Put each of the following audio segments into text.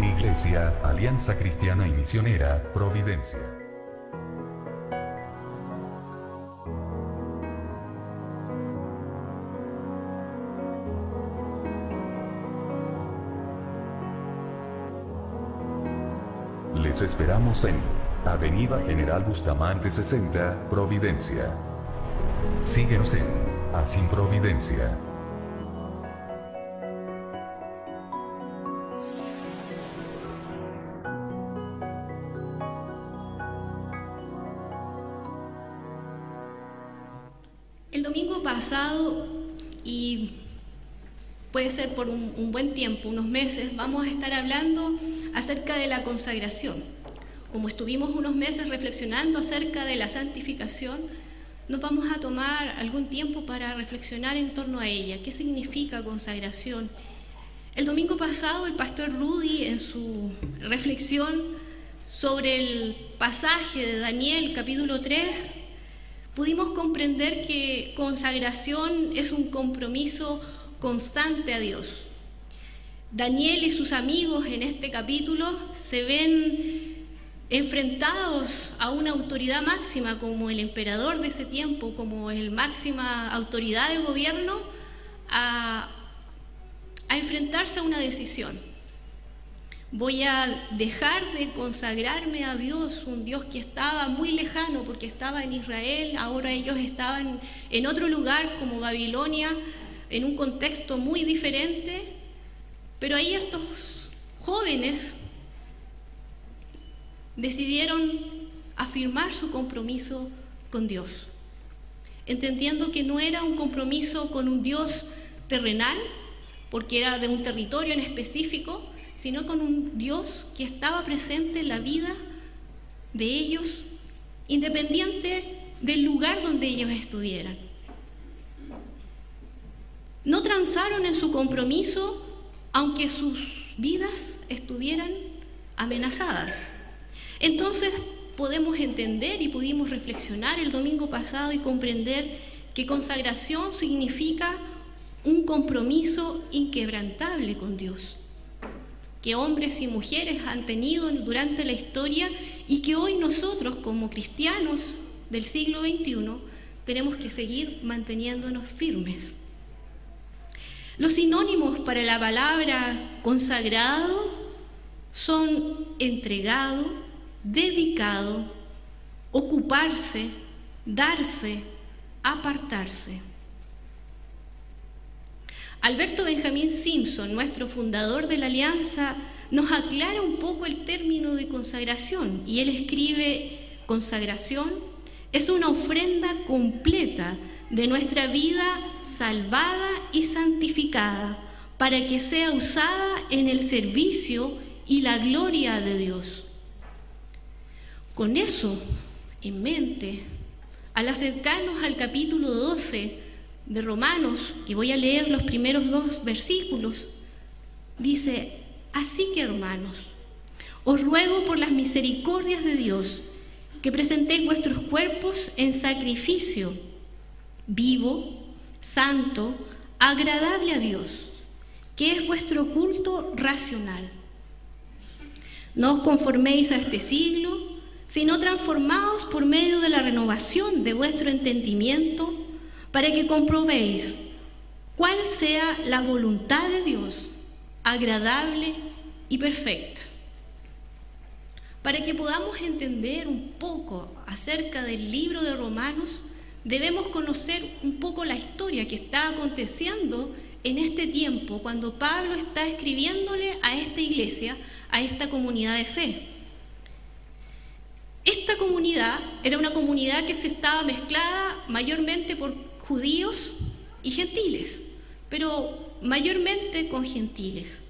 Iglesia, Alianza Cristiana y Misionera, Providencia. Les esperamos en Avenida General Bustamante 60, Providencia. Síguenos en Asin Providencia. El domingo pasado, y puede ser por un buen tiempo, unos meses, vamos a estar hablando acerca de la consagración. Como estuvimos unos meses reflexionando acerca de la santificación, nos vamos a tomar algún tiempo para reflexionar en torno a ella. ¿Qué significa consagración? El domingo pasado, el pastor Rudy, en su reflexión sobre el pasaje de Daniel, capítulo 3, pudimos comprender que consagración es un compromiso constante a Dios. Daniel y sus amigos en este capítulo se ven enfrentados a una autoridad máxima como el emperador de ese tiempo, como el máxima autoridad de gobierno, a enfrentarse a una decisión. Voy a dejar de consagrarme a Dios, un Dios que estaba muy lejano porque estaba en Israel, ahora ellos estaban en otro lugar como Babilonia, en un contexto muy diferente, pero ahí estos jóvenes decidieron afirmar su compromiso con Dios, entendiendo que no era un compromiso con un Dios terrenal, porque era de un territorio en específico, sino con un Dios que estaba presente en la vida de ellos, independiente del lugar donde ellos estuvieran. No transaron en su compromiso, aunque sus vidas estuvieran amenazadas. Entonces podemos entender y pudimos reflexionar el domingo pasado y comprender que consagración significa un compromiso inquebrantable con Dios, que hombres y mujeres han tenido durante la historia y que hoy nosotros como cristianos del siglo XXI tenemos que seguir manteniéndonos firmes. Los sinónimos para la palabra consagrado son entregado, dedicado, ocuparse, darse, apartarse. Alberto Benjamín Simpson, nuestro fundador de la Alianza, nos aclara un poco el término de consagración y él escribe: consagración es una ofrenda completa de nuestra vida salvada y santificada para que sea usada en el servicio y la gloria de Dios. Con eso en mente, al acercarnos al capítulo 12 de Romanos, que voy a leer los primeros 2 versículos, dice: así que, hermanos, os ruego por las misericordias de Dios que presentéis vuestros cuerpos en sacrificio vivo, santo, agradable a Dios, que es vuestro culto racional. No os conforméis a este siglo, sino transformaos por medio de la renovación de vuestro entendimiento, para que comprobéis cuál sea la voluntad de Dios, agradable y perfecta. Para que podamos entender un poco acerca del libro de Romanos, debemos conocer un poco la historia que está aconteciendo en este tiempo, cuando Pablo está escribiéndole a esta iglesia, a esta comunidad de fe. Esta comunidad era una comunidad que se estaba mezclada mayormente por judíos y gentiles, pero mayormente con gentiles.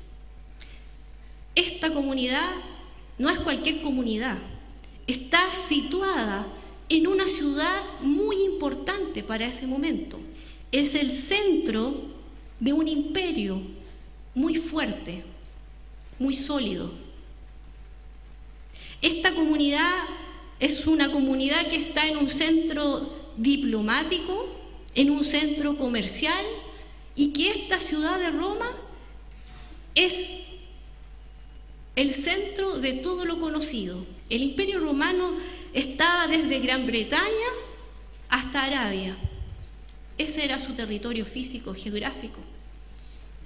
Esta comunidad no es cualquier comunidad, está situada en una ciudad muy importante para ese momento. Es el centro de un imperio muy fuerte, muy sólido. Esta comunidad es una comunidad que está en un centro diplomático, en un centro comercial, y que esta ciudad de Roma es el centro de todo lo conocido. El Imperio Romano estaba desde Gran Bretaña hasta Arabia. Ese era su territorio físico, geográfico.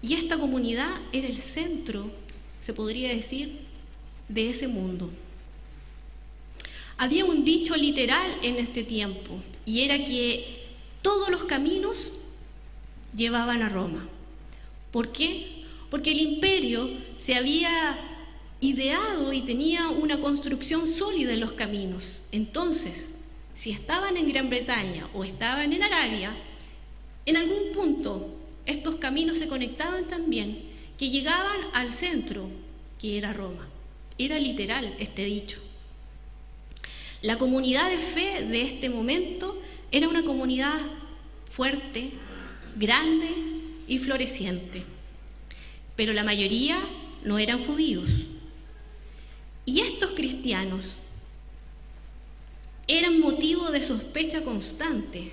Y esta comunidad era el centro, se podría decir, de ese mundo. Había un dicho literal en este tiempo, y era que todos los caminos llevaban a Roma. ¿Por qué? Porque el imperio se había ideado y tenía una construcción sólida en los caminos. Entonces, si estaban en Gran Bretaña o estaban en Arabia, en algún punto estos caminos se conectaban también, que llegaban al centro, que era Roma. Era literal este dicho. La comunidad de fe de este momento era una comunidad fuerte, grande y floreciente. Pero la mayoría no eran judíos. Y estos cristianos eran motivo de sospecha constante.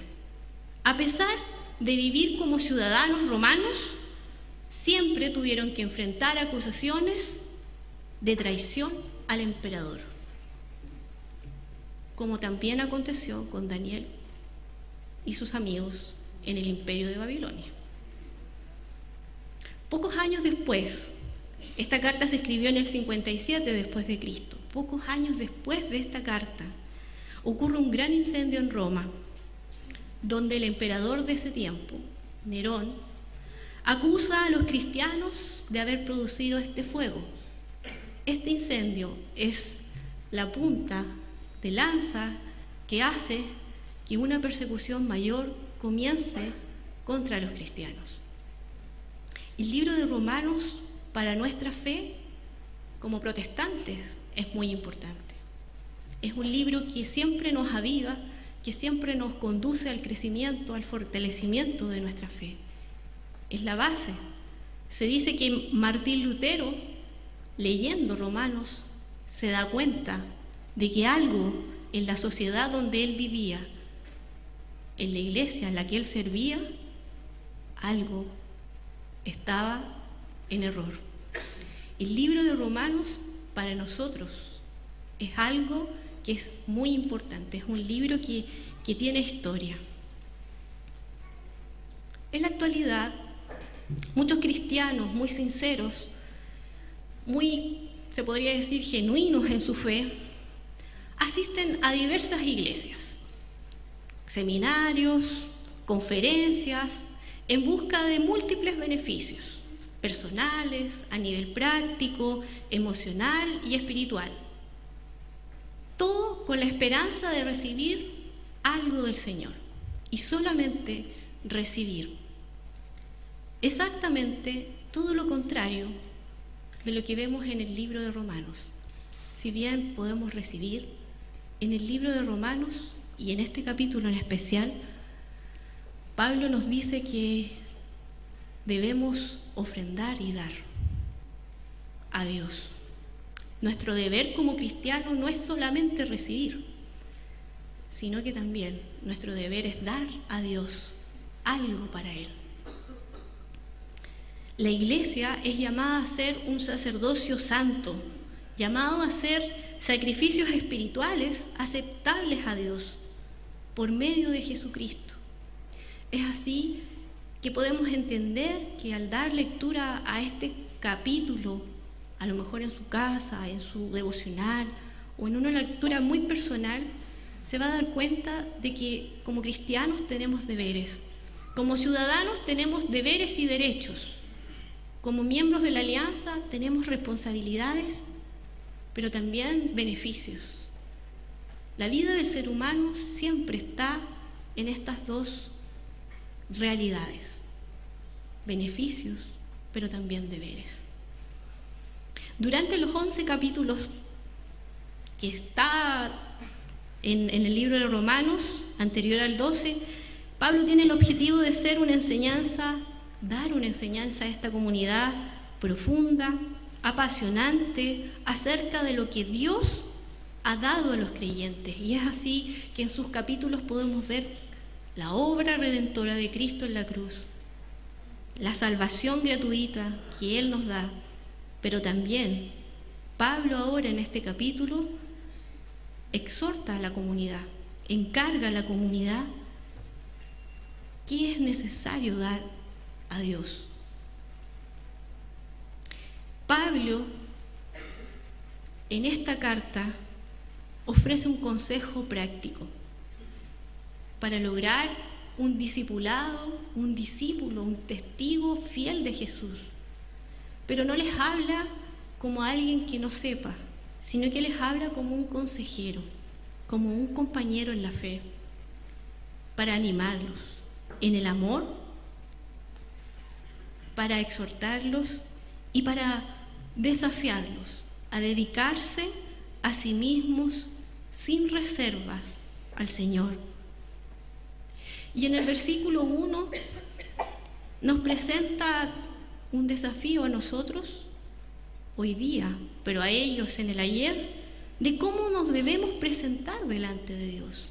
A pesar de vivir como ciudadanos romanos, siempre tuvieron que enfrentar acusaciones de traición al emperador, como también aconteció con Daniel y sus amigos en el imperio de Babilonia. Pocos años después, esta carta se escribió en el 57 después de Cristo. Pocos años después de esta carta, ocurre un gran incendio en Roma, donde el emperador de ese tiempo, Nerón, acusa a los cristianos de haber producido este fuego. Este incendio es la punta de lanza que hace que una persecución mayor comience contra los cristianos. El libro de Romanos, para nuestra fe, como protestantes, es muy importante. Es un libro que siempre nos aviva, que siempre nos conduce al crecimiento, al fortalecimiento de nuestra fe. Es la base. Se dice que Martín Lutero, leyendo Romanos, se da cuenta de que algo en la sociedad donde él vivía, en la iglesia en la que él servía, algo estaba en error. El libro de Romanos para nosotros es algo que es muy importante, es un libro que tiene historia. En la actualidad, muchos cristianos muy sinceros, muy, se podría decir, genuinos en su fe, asisten a diversas iglesias, seminarios, conferencias, en busca de múltiples beneficios personales, a nivel práctico, emocional y espiritual. Todo con la esperanza de recibir algo del Señor y solamente recibir. Exactamente todo lo contrario de lo que vemos en el libro de Romanos. Si bien podemos recibir, en el libro de Romanos y en este capítulo en especial, Pablo nos dice que debemos ofrendar y dar a Dios. Nuestro deber como cristianos no es solamente recibir, sino que también nuestro deber es dar a Dios algo para Él. La iglesia es llamada a ser un sacerdocio santo, llamado a hacer sacrificios espirituales aceptables a Dios por medio de Jesucristo. Es así que podemos entender que al dar lectura a este capítulo, a lo mejor en su casa, en su devocional o en una lectura muy personal, se va a dar cuenta de que como cristianos tenemos deberes, como ciudadanos tenemos deberes y derechos, como miembros de la alianza tenemos responsabilidades, pero también beneficios. La vida del ser humano siempre está en estas dos realidades, beneficios, pero también deberes. Durante los 11 capítulos que está en el libro de Romanos, anterior al 12, Pablo tiene el objetivo de ser una enseñanza, dar una enseñanza a esta comunidad profunda, apasionante, acerca de lo que Dios ha dado a los creyentes. Y es así que en sus capítulos podemos ver la obra redentora de Cristo en la cruz, la salvación gratuita que Él nos da, pero también Pablo ahora en este capítulo exhorta a la comunidad, encarga a la comunidad qué es necesario dar a Dios. Pablo en esta carta ofrece un consejo práctico para lograr un discipulado, un discípulo, un testigo fiel de Jesús. Pero no les habla como alguien que no sepa, sino que les habla como un consejero, como un compañero en la fe, para animarlos en el amor, para exhortarlos y para desafiarlos a dedicarse a sí mismos sin reservas al Señor. Y en el versículo 1 nos presenta un desafío a nosotros hoy día, pero a ellos en el ayer, de cómo nos debemos presentar delante de Dios.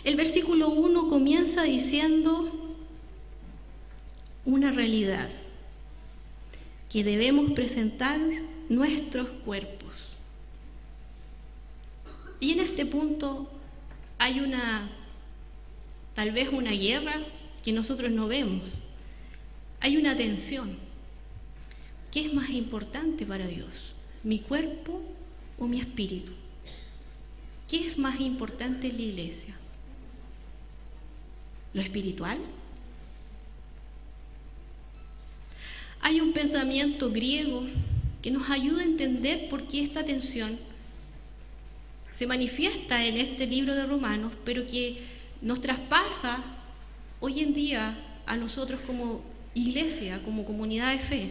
El versículo 1 comienza diciendo una realidad, que debemos presentar nuestros cuerpos. Y en este punto hay tal vez una guerra que nosotros no vemos. Hay una tensión. ¿Qué es más importante para Dios? ¿Mi cuerpo o mi espíritu? ¿Qué es más importante en la iglesia? ¿Lo espiritual? Hay un pensamiento griego que nos ayuda a entender por qué esta tensión se manifiesta en este libro de Romanos, pero que nos traspasa hoy en día a nosotros como iglesia, como comunidad de fe.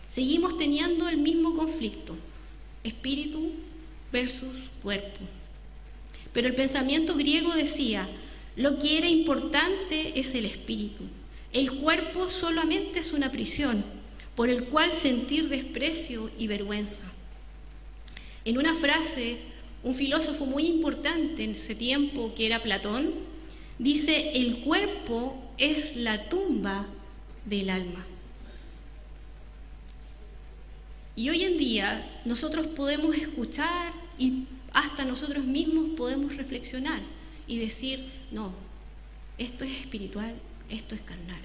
Seguimos teniendo el mismo conflicto, espíritu versus cuerpo. Pero el pensamiento griego decía, lo que era importante es el espíritu. El cuerpo solamente es una prisión por el cual sentir desprecio y vergüenza. En una frase, un filósofo muy importante en ese tiempo, que era Platón, dice, el cuerpo es la tumba del alma. Y hoy en día nosotros podemos escuchar y hasta nosotros mismos podemos reflexionar y decir, no, esto es espiritual, esto es carnal.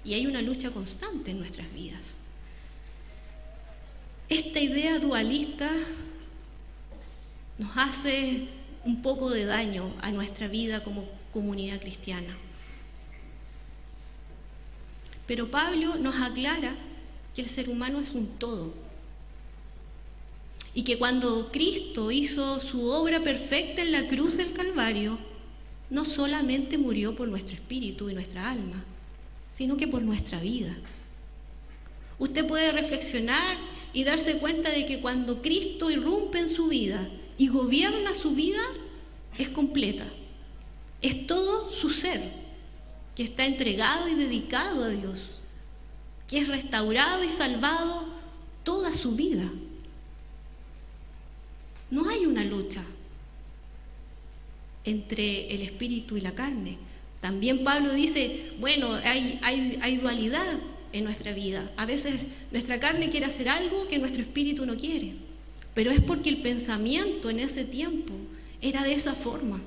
Y hay una lucha constante en nuestras vidas. Esta idea dualista nos hace un poco de daño a nuestra vida como comunidad cristiana. Pero Pablo nos aclara que el ser humano es un todo. Y que cuando Cristo hizo su obra perfecta en la cruz del Calvario, no solamente murió por nuestro espíritu y nuestra alma, sino que por nuestra vida. Usted puede reflexionar y darse cuenta de que cuando Cristo irrumpe en su vida y gobierna su vida, es completa. Es todo su ser, que está entregado y dedicado a Dios, que es restaurado y salvado toda su vida. No hay una lucha entre el espíritu y la carne. También Pablo dice, bueno, hay dualidad en nuestra vida. A veces nuestra carne quiere hacer algo que nuestro espíritu no quiere, pero es porque el pensamiento en ese tiempo era de esa forma.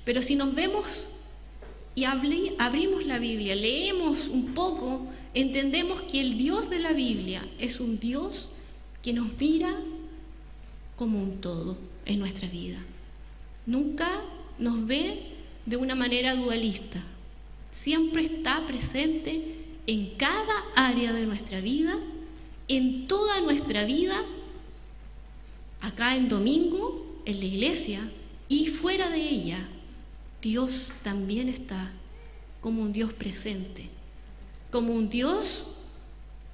Pero si nos vemos y abrimos la Biblia, leemos un poco, entendemos que el Dios de la Biblia es un Dios que nos mira como un todo en nuestra vida. Nunca nos ve de una manera dualista. Siempre está presente en cada área de nuestra vida, en toda nuestra vida, acá en domingo, en la iglesia y fuera de ella. Dios también está como un Dios presente, como un Dios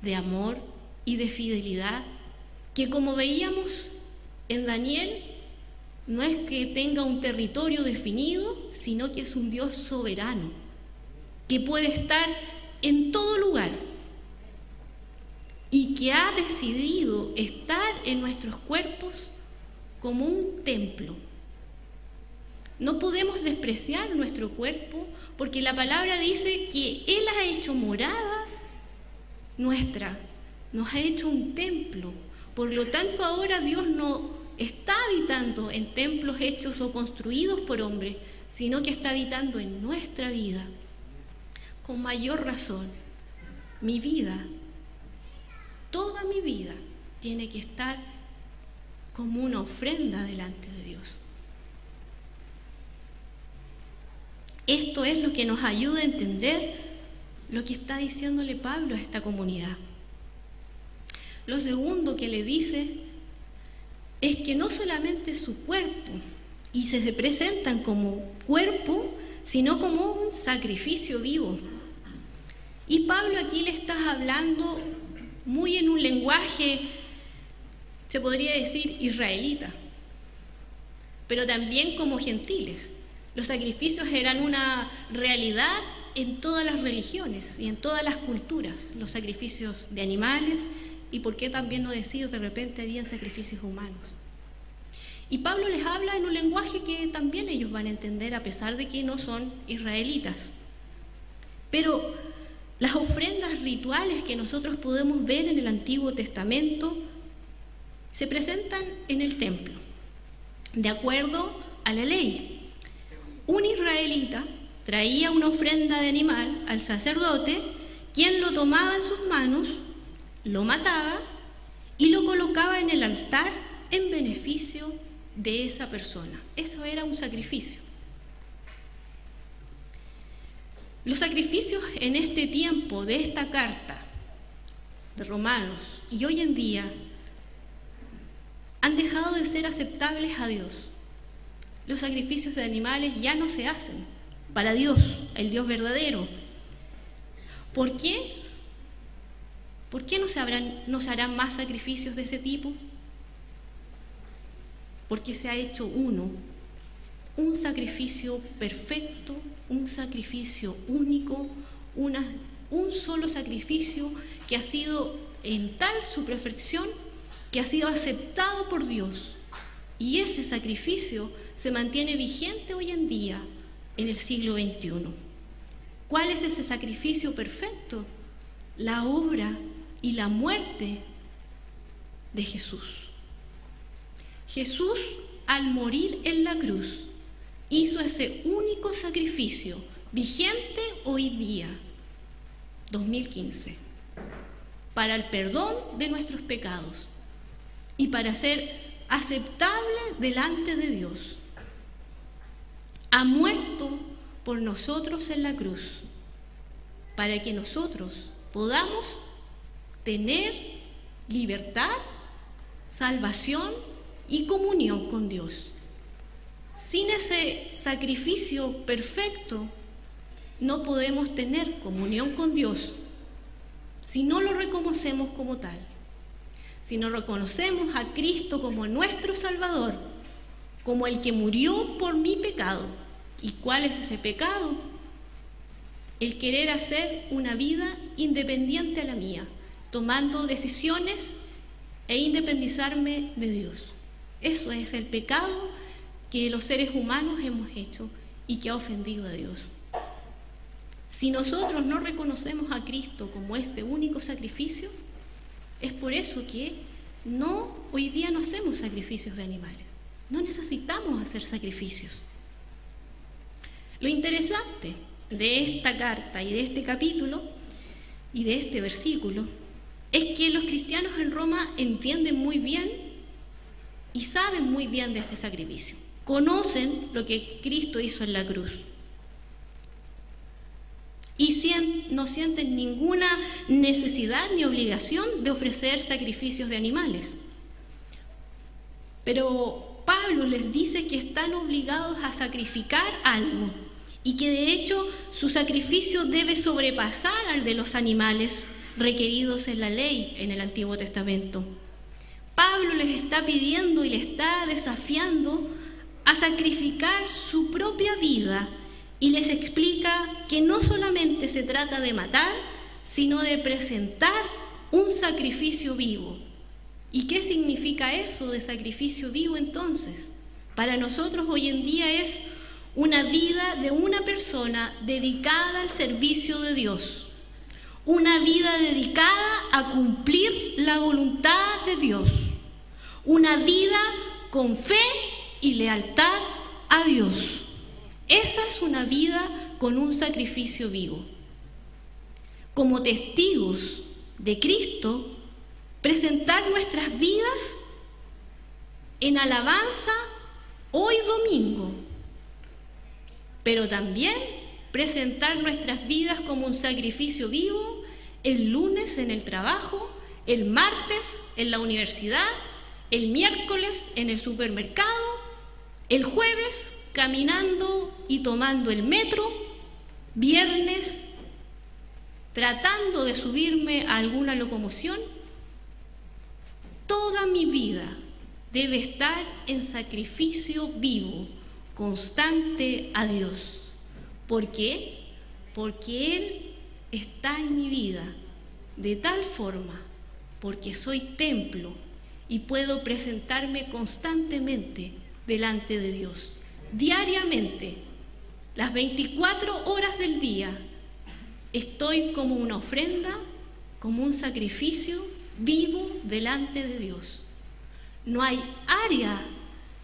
de amor y de fidelidad, que como veíamos en Daniel, no es que tenga un territorio definido, sino que es un Dios soberano, que puede estar en todo lugar y que ha decidido estar en nuestros cuerpos como un templo. No podemos despreciar nuestro cuerpo porque la palabra dice que Él ha hecho morada nuestra, nos ha hecho un templo. Por lo tanto, ahora Dios no está habitando en templos hechos o construidos por hombres, sino que está habitando en nuestra vida. Con mayor razón, mi vida, toda mi vida, tiene que estar como una ofrenda delante de Dios. Esto es lo que nos ayuda a entender lo que está diciéndole Pablo a esta comunidad. Lo segundo que le dice es que no solamente su cuerpo, y se presentan como cuerpo, sino como un sacrificio vivo. Y Pablo aquí le está hablando muy en un lenguaje, se podría decir, israelita, pero también como gentiles. Los sacrificios eran una realidad en todas las religiones y en todas las culturas, los sacrificios de animales, y por qué también no decir, de repente habían sacrificios humanos. Y Pablo les habla en un lenguaje que también ellos van a entender, a pesar de que no son israelitas. Pero las ofrendas rituales que nosotros podemos ver en el Antiguo Testamento se presentan en el templo, de acuerdo a la ley. Un israelita traía una ofrenda de animal al sacerdote, quien lo tomaba en sus manos, lo mataba y lo colocaba en el altar en beneficio de esa persona. Eso era un sacrificio. Los sacrificios en este tiempo de esta carta de Romanos y hoy en día han dejado de ser aceptables a Dios. Los sacrificios de animales ya no se hacen para Dios, el Dios verdadero. ¿Por qué? ¿Por qué no se harán más sacrificios de ese tipo? Porque se ha hecho un sacrificio perfecto, un sacrificio único, un solo sacrificio que ha sido en tal su perfección que ha sido aceptado por Dios. Y ese sacrificio se mantiene vigente hoy en día en el siglo XXI. ¿Cuál es ese sacrificio perfecto? La obra y la muerte de Jesús. Jesús, al morir en la cruz, hizo ese único sacrificio vigente hoy día, 2015, para el perdón de nuestros pecados y para ser aceptable delante de Dios. Ha muerto por nosotros en la cruz, para que nosotros podamos tener libertad, salvación y comunión con Dios. Sin ese sacrificio perfecto no podemos tener comunión con Dios si no lo reconocemos como tal. Si no reconocemos a Cristo como nuestro Salvador, como el que murió por mi pecado. ¿Y cuál es ese pecado? El querer hacer una vida independiente a la mía, tomando decisiones e independizarme de Dios. Eso es el pecado que los seres humanos hemos hecho y que ha ofendido a Dios. Si nosotros no reconocemos a Cristo como ese único sacrificio, es por eso que hoy día no hacemos sacrificios de animales. No necesitamos hacer sacrificios. Lo interesante de esta carta y de este capítulo y de este versículo es que los cristianos en Roma entienden muy bien y saben muy bien de este sacrificio. Conocen lo que Cristo hizo en la cruz. Y no sienten ninguna necesidad ni obligación de ofrecer sacrificios de animales. Pero Pablo les dice que están obligados a sacrificar algo y que de hecho su sacrificio debe sobrepasar al de los animales requeridos en la ley en el Antiguo Testamento. Pablo les está pidiendo y les está desafiando a sacrificar su propia vida y les explica que no solamente se trata de matar, sino de presentar un sacrificio vivo. ¿Y qué significa eso de sacrificio vivo entonces? Para nosotros hoy en día es una vida de una persona dedicada al servicio de Dios. una vida dedicada a cumplir la voluntad de Dios, una vida con fe y lealtad a Dios. Esa es una vida con un sacrificio vivo. Como testigos de Cristo, presentar nuestras vidas en alabanza hoy domingo, pero también presentar nuestras vidas como un sacrificio vivo el lunes en el trabajo, el martes en la universidad, el miércoles en el supermercado, el jueves caminando y tomando el metro, viernes tratando de subirme a alguna locomoción. Toda mi vida debe estar en sacrificio vivo, constante a Dios. ¿Por qué? Porque Él está en mi vida de tal forma, porque soy templo y puedo presentarme constantemente delante de Dios. Diariamente, las 24 horas del día, estoy como una ofrenda, como un sacrificio vivo delante de Dios. No hay área,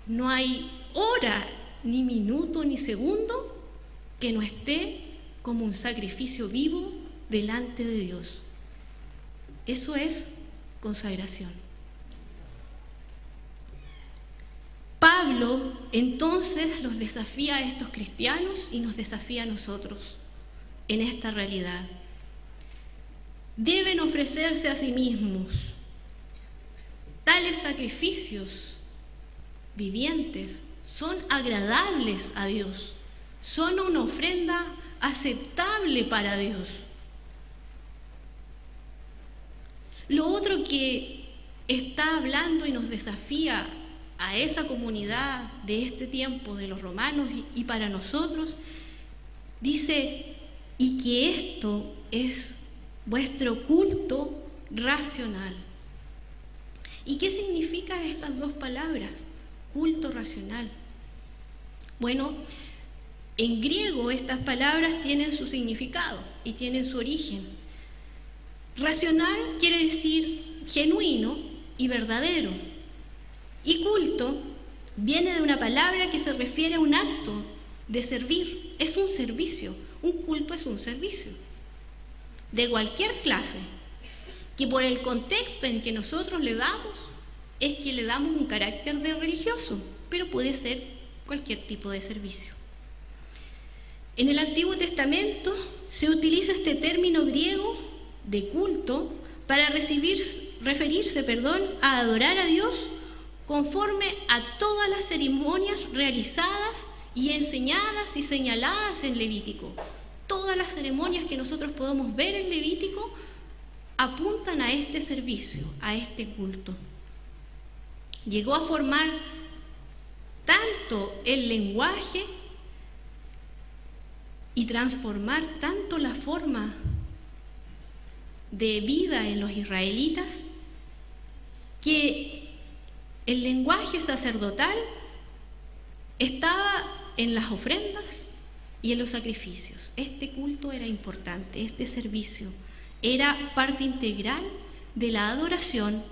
no hay hora, ni minuto, ni segundo que no esté como un sacrificio vivo delante de Dios. Eso es consagración. Pablo entonces los desafía a estos cristianos y nos desafía a nosotros en esta realidad. Deben ofrecerse a sí mismos tales sacrificios vivientes, son agradables a Dios, son una ofrenda aceptable para Dios. Lo otro que está hablando y nos desafía a esa comunidad de este tiempo, de los romanos y para nosotros, dice, y que esto es vuestro culto racional. ¿Y qué significan estas dos palabras? Culto racional. Bueno, en griego estas palabras tienen su significado y tienen su origen. Racional quiere decir genuino y verdadero. Y culto viene de una palabra que se refiere a un acto de servir. Es un servicio. Un culto es un servicio de cualquier clase, que por el contexto en que nosotros le damos, es que le damos un carácter de religioso, pero puede ser cualquier tipo de servicio. En el Antiguo Testamento se utiliza este término griego de culto para referirse a adorar a Dios conforme a todas las ceremonias realizadas y enseñadas y señaladas en Levítico. Todas las ceremonias que nosotros podemos ver en Levítico apuntan a este servicio, a este culto. Llegó a formar tanto el lenguaje y transformar tanto la forma de vida en los israelitas, que el lenguaje sacerdotal estaba en las ofrendas y en los sacrificios. Este culto era importante, este servicio era parte integral de la adoración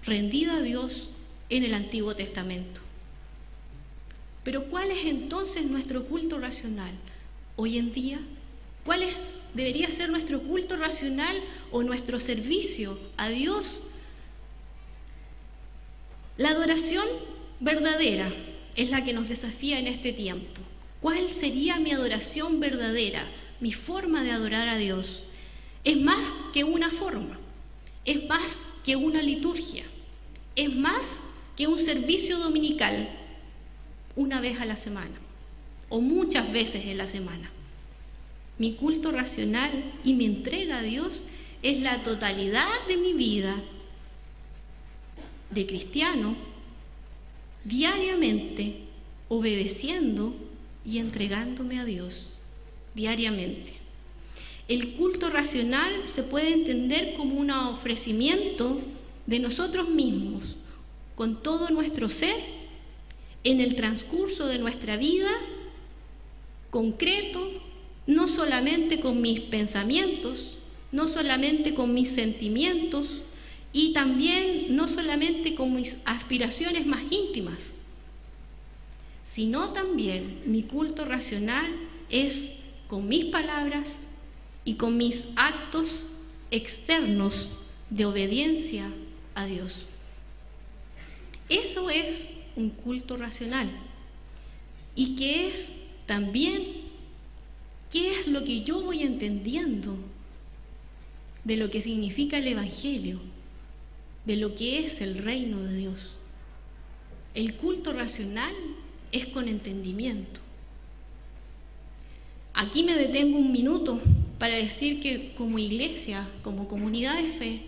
rendida a Dios en el Antiguo Testamento. Pero ¿cuál es entonces nuestro culto racional hoy en día? ¿Cuál debería ser nuestro culto racional o nuestro servicio a Dios? La adoración verdadera es la que nos desafía en este tiempo. ¿Cuál sería mi adoración verdadera, mi forma de adorar a Dios? Es más que una forma, es más que una liturgia, es más que un servicio dominical una vez a la semana o muchas veces en la semana. Mi culto racional y mi entrega a Dios es la totalidad de mi vida de cristiano, diariamente obedeciendo y entregándome a Dios diariamente. El culto racional se puede entender como un ofrecimiento de nosotros mismos, con todo nuestro ser, en el transcurso de nuestra vida, concreto, no solamente con mis pensamientos, no solamente con mis sentimientos y también no solamente con mis aspiraciones más íntimas, sino también mi culto racional es con mis palabras y con mis actos externos de obediencia a Dios. Eso es un culto racional. Y que es también, ¿qué es lo que yo voy entendiendo de lo que significa el Evangelio, de lo que es el reino de Dios? El culto racional es con entendimiento. Aquí me detengo un minuto para decir que como iglesia, como comunidad de fe,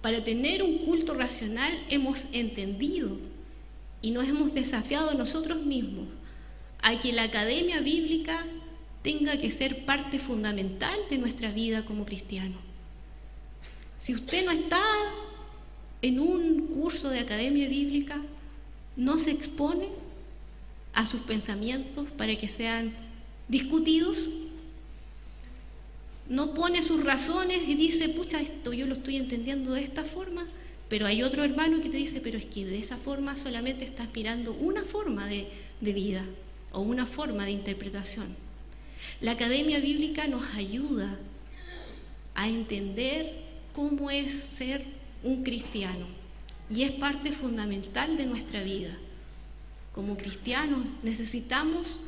para tener un culto racional hemos entendido y nos hemos desafiado nosotros mismos a que la academia bíblica tenga que ser parte fundamental de nuestra vida como cristiano. Si usted no está en un curso de academia bíblica, no se expone a sus pensamientos para que sean discutidos, no pone sus razones y dice, pucha, esto yo lo estoy entendiendo de esta forma, pero hay otro hermano que te dice, pero es que de esa forma solamente estás mirando una forma de vida o una forma de interpretación. La academia bíblica nos ayuda a entender cómo es ser un cristiano y es parte fundamental de nuestra vida. Como cristianos necesitamos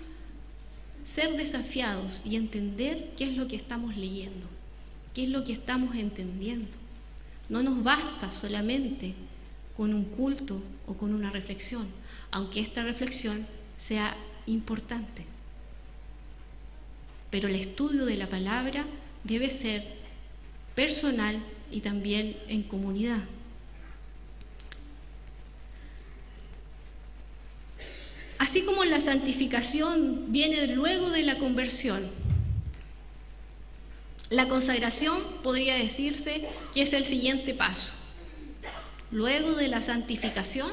ser desafiados y entender qué es lo que estamos leyendo, qué es lo que estamos entendiendo. No nos basta solamente con un culto o con una reflexión, aunque esta reflexión sea importante. Pero el estudio de la palabra debe ser personal y también en comunidad. Así como la santificación viene luego de la conversión, la consagración podría decirse que es el siguiente paso. Luego de la santificación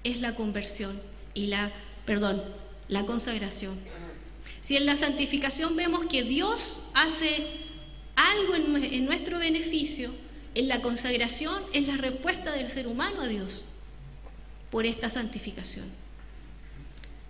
es la conversión y la consagración. Si en la santificación vemos que Dios hace algo en nuestro beneficio, en la consagración es la respuesta del ser humano a Dios por esta santificación.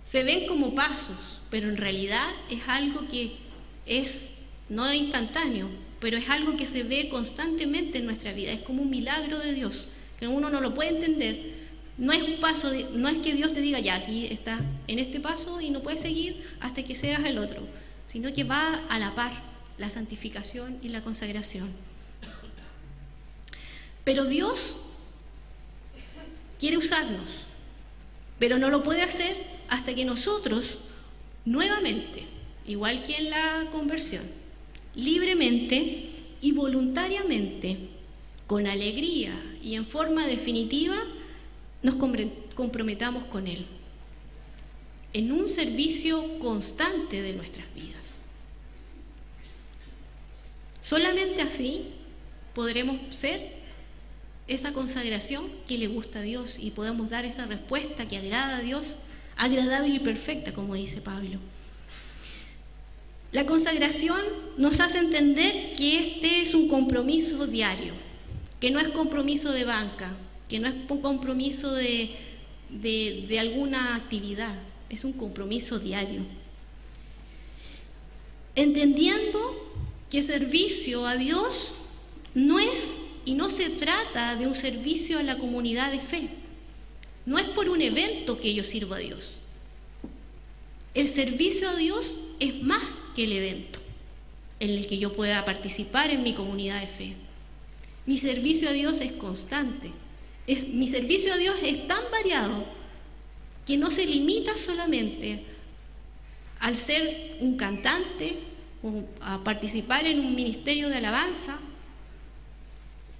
Se ven como pasos, pero en realidad es algo que es no instantáneo, pero es algo que se ve constantemente en nuestra vida. Es como un milagro de Dios, que uno no lo puede entender. No es un paso, no es que Dios te diga, ya, aquí estás en este paso y no puedes seguir hasta que seas el otro, sino que va a la par la santificación y la consagración. Pero Dios quiere usarnos, pero no lo puede hacer hasta que nosotros, nuevamente, igual que en la conversión, libremente y voluntariamente, con alegría y en forma definitiva, nos comprometamos con Él en un servicio constante de nuestras vidas. Solamente así podremos ser esa consagración que le gusta a Dios y podemos dar esa respuesta que agrada a Dios, agradable y perfecta, como dice Pablo. La consagración nos hace entender que este es un compromiso diario, que no es compromiso de banca, que no es un compromiso de alguna actividad, es un compromiso diario. Entendiendo que servicio a Dios no es y no se trata de un servicio a la comunidad de fe. No es por un evento que yo sirvo a Dios. El servicio a Dios es más que el evento en el que yo pueda participar en mi comunidad de fe. Mi servicio a Dios es constante. Mi servicio a Dios es tan variado que no se limita solamente al ser un cantante o a participar en un ministerio de alabanza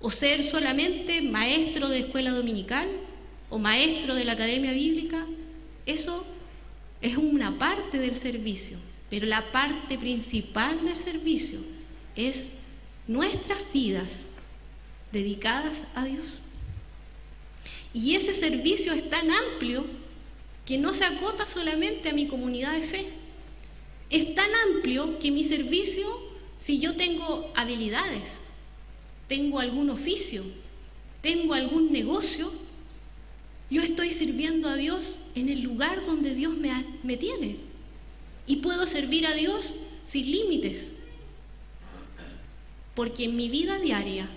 o ser solamente maestro de escuela dominical o maestro de la academia bíblica. Eso es una parte del servicio, pero la parte principal del servicio es nuestras vidas dedicadas a Dios. Y ese servicio es tan amplio que no se acota solamente a mi comunidad de fe. Es tan amplio que mi servicio, si yo tengo habilidades tengo algún oficio, tengo algún negocio, yo estoy sirviendo a Dios en el lugar donde Dios me tiene. Y puedo servir a Dios sin límites. Porque en mi vida diaria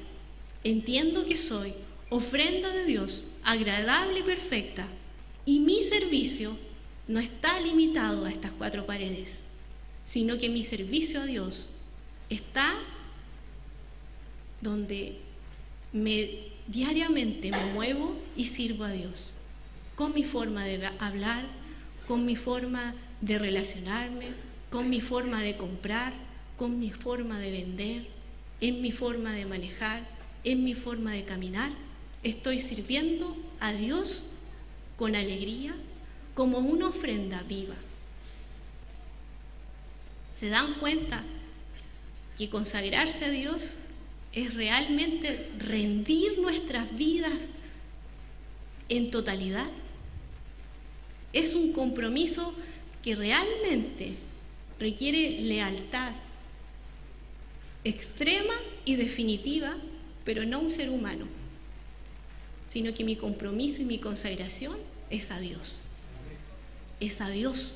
entiendo que soy ofrenda de Dios, agradable y perfecta. Y mi servicio no está limitado a estas 4 paredes, sino que mi servicio a Dios está donde diariamente me muevo y sirvo a Dios, con mi forma de hablar, con mi forma de relacionarme, con mi forma de comprar, con mi forma de vender, en mi forma de manejar, en mi forma de caminar. Estoy sirviendo a Dios con alegría, como una ofrenda viva. ¿Se dan cuenta que consagrarse a Dios es realmente rendir nuestras vidas en totalidad? Es un compromiso que realmente requiere lealtad extrema y definitiva, pero no a un ser humano, sino que mi compromiso y mi consagración es a Dios. Es a Dios,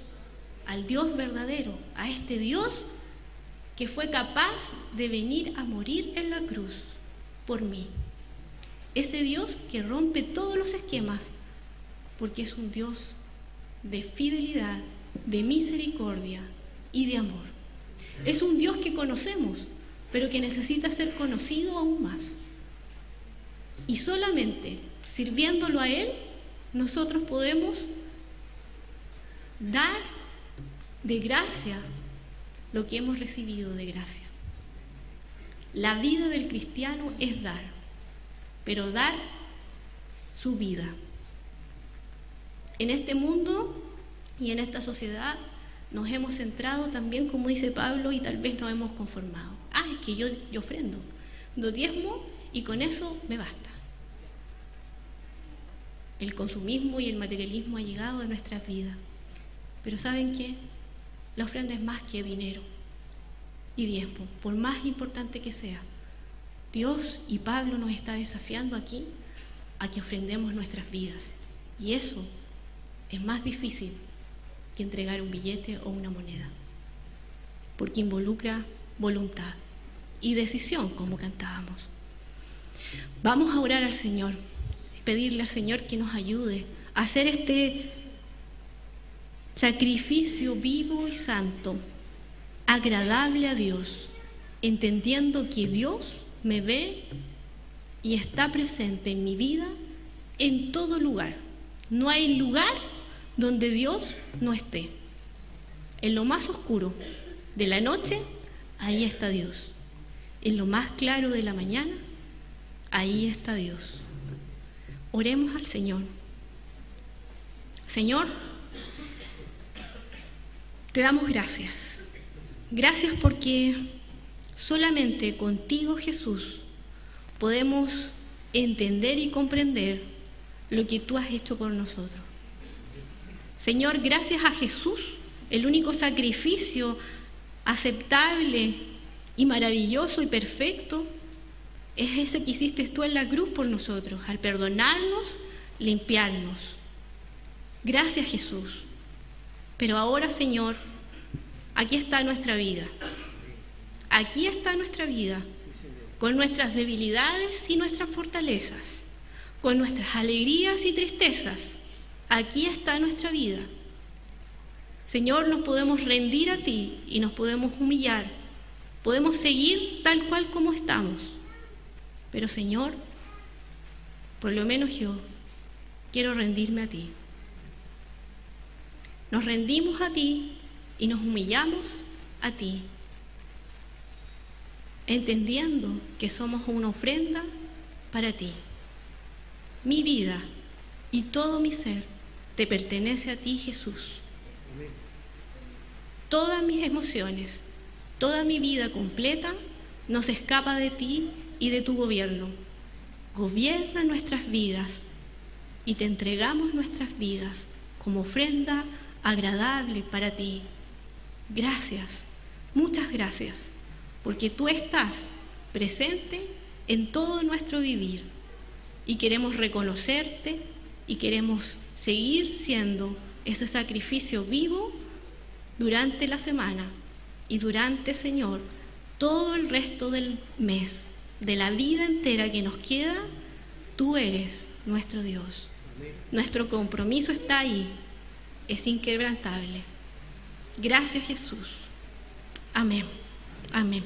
al Dios verdadero, a este Dios que fue capaz de venir a morir en la cruz por mí. Ese Dios que rompe todos los esquemas, porque es un Dios de fidelidad, de misericordia y de amor. Es un Dios que conocemos, pero que necesita ser conocido aún más. Y solamente sirviéndolo a Él, nosotros podemos dar de gracia lo que hemos recibido de gracia. La vida del cristiano es dar, pero dar su vida. En este mundo y en esta sociedad nos hemos centrado también, como dice Pablo, y tal vez nos hemos conformado. Es que yo ofrendo, do diezmo y con eso me basta. El consumismo y el materialismo ha llegado a nuestras vidas. Pero ¿saben qué? La ofrenda es más que dinero y diezmo, por más importante que sea. Dios y Pablo nos está desafiando aquí a que ofrendemos nuestras vidas. Y eso es más difícil que entregar un billete o una moneda, porque involucra voluntad y decisión, como cantábamos. Vamos a orar al Señor, pedirle al Señor que nos ayude a hacer este sacrificio vivo y santo, agradable a Dios, entendiendo que Dios me ve y está presente en mi vida en todo lugar. No hay lugar donde Dios no esté. En lo más oscuro de la noche, ahí está Dios. En lo más claro de la mañana, ahí está Dios. Oremos al Señor. Señor, te damos gracias. Gracias porque solamente contigo, Jesús, podemos entender y comprender lo que tú has hecho por nosotros. Señor, gracias a Jesús, el único sacrificio aceptable y maravilloso y perfecto es ese que hiciste tú en la cruz por nosotros, al perdonarnos, limpiarnos. Gracias, Jesús. Pero ahora, Señor, aquí está nuestra vida. Aquí está nuestra vida, con nuestras debilidades y nuestras fortalezas, con nuestras alegrías y tristezas. Aquí está nuestra vida. Señor, nos podemos rendir a ti y nos podemos humillar. Podemos seguir tal cual como estamos. Pero, Señor, por lo menos yo quiero rendirme a ti. Nos rendimos a ti y nos humillamos a ti, entendiendo que somos una ofrenda para ti. Mi vida y todo mi ser te pertenece a ti, Jesús. Todas mis emociones, toda mi vida completa nos escapa de ti y de tu gobierno. Gobierna nuestras vidas y te entregamos nuestras vidas como ofrenda agradable para ti. Gracias, muchas gracias, porque tú estás presente en todo nuestro vivir. Y queremos reconocerte y queremos seguir siendo ese sacrificio vivo durante la semana y durante, Señor, todo el resto del mes, de la vida entera que nos queda. Tú eres nuestro Dios. Nuestro compromiso está ahí, es inquebrantable. Gracias, Jesús. Amén. Amén.